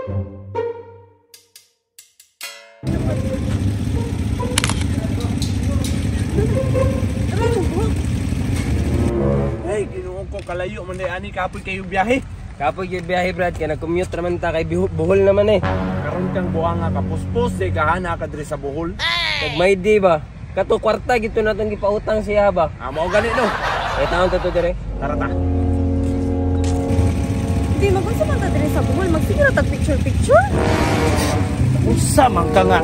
Hey, kinuha ko kalayo man ani kapoy kayo biyahe. Kapoy yung biyahe Brad, kaya nag-commute naman ta kay Bohol naman eh. Karon kang buanga ka puspos eh kahana ka diri sa Bohol. Kag may di ba? Kato kwarta gito naton gipautang siya ba? Mao gani no. Eh taon to dire. Tara ta. Di magunsa man ta diri sa Bohol, magsiguro tag picture. Usa man ka nga.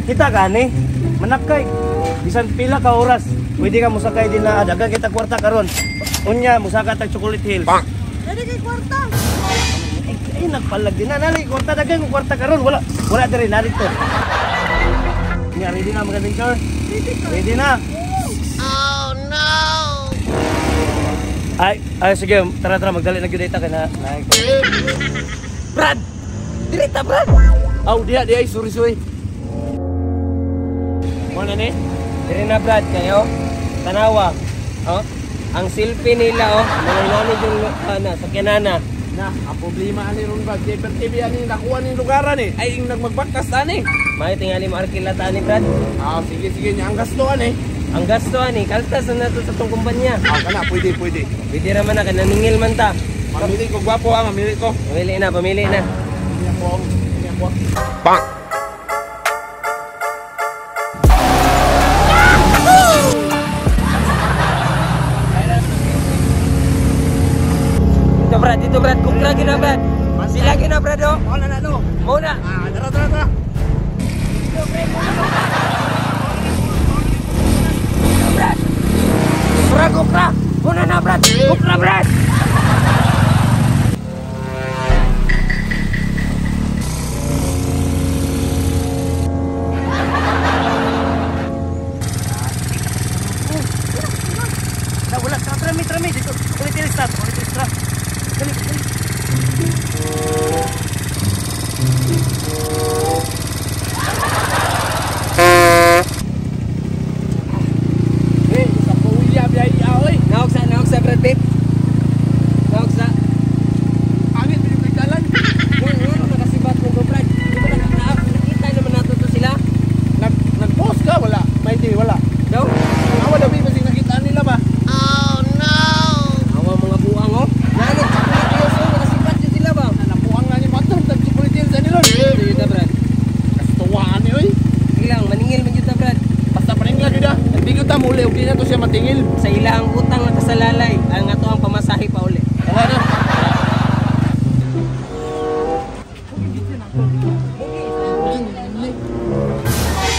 Kita gani, manakay. Bisan pila ka oras, pwede ka musakay din na dagang kita kwarta karon. Unya musaka tag Chocolate Hill. Dali kay kwarta. Ay nagpalag din na nali kwarta dagang kwarta karon. Wala diri narito. Nya ready na mga adventure? Ready na. Oh no. Ay sige, tara magdali na gyud ita kana. Brad! Dirita Brad! Aw dia sorry. Mana ni? Dire na Brad kayo. Tanawa. Oh, ang selfie nila oh, nangyayani yung sakyanana. Na, ang problema ani ron ba? Paper TV ani nakuha ni lugaran eh. Ay ing nagmagbaktas ani. May tingali mo arkilata ni Brad. Ah, sige nya ang gasto ani. Ang gasto ani kaltas na nato sa tong kumpanya. Ah, kana pwede. Pwede ra man na kananingil man ta. Mamili ko gwapo ha, mamili ko. Pamili na. Ini ako. Bang. Dito Brad, kukra gina Brad. Sila gina Brad oh. Wala na no. Muna. Ah, tara. Brad. Kukra. Muna na Brad. Kukra Brad. Wala trami dito. Kulit start. Dali. Naog sa Brad Pitt. Naog sa. Angin din yung dalan. Ano nakasibat mo ko Brad? Di ba nakita naman nato to sila? Nag-post ka wala. May di wala. Daw? Awa daw kasi nakita nila ba? Oh no. Awa mga buang oh. Nanod sa Pilipinas oh, nakasibat yun sila ba? Napuang na ni Mator tag Chocolate Hill sa nilon. Dito Brad. Kastuwaan ni oy. Ilang maningil man yun Brad. Basta paningla gyud ah. Hindi ko ta muli okay na to siya matingil. Sa ilang utang na kasalalay, ang ato ang pamasahe pa uli. Tara na.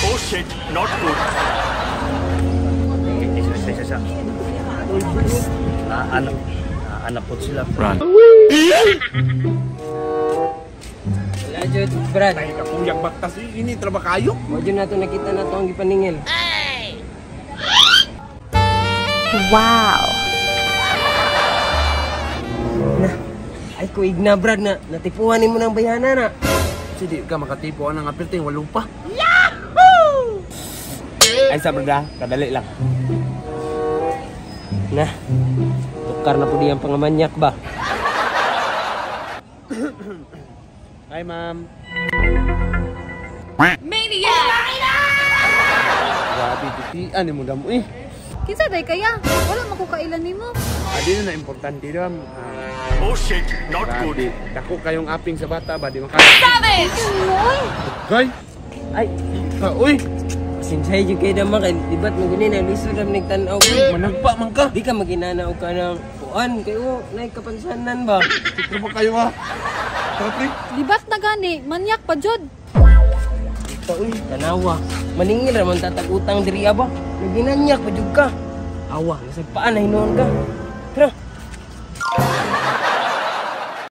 Oh shit, not good. Isa. Anak po sila. Run. Wala dyan, Brad. Tay ka kuyang baktas ini trabaho kayo. Huwag dyan nato nakita na ito ang gipaningil. Wow. Na, ay kuig na Brad na natipuhan mo ng bayana na. Sige ka makatipo ang apirting walo pa. Yahoo! Ay sa brada, kadali lang. Na, tukar na po diyang pangamanyak ba? Hi ma'am. Maniac! Grabe titian ni mo damo eh. Kinsa day kaya? Wala makukailan nimo. Adi na importante ram. Oh shit, not good. Grabe. Dako kayong aping sa bata ba di maka. Savage! Uy! Hoy. Ay, Uy. sinsay yung kayo naman kay dibat mo ganyan na lisod na nagtanaw ko. Managpa man ka. Di ka maginanaw ka ng kuan kayo naik kapansanan ba? Sikro ba kayo ha? Tara pre. Libat na gani, manyak pa jud. Uy, tanawa. Maningil raman tatag utang diri ba? Naginanyak pa jud ka. Awa, nasa paan na hinuon ka. Tara.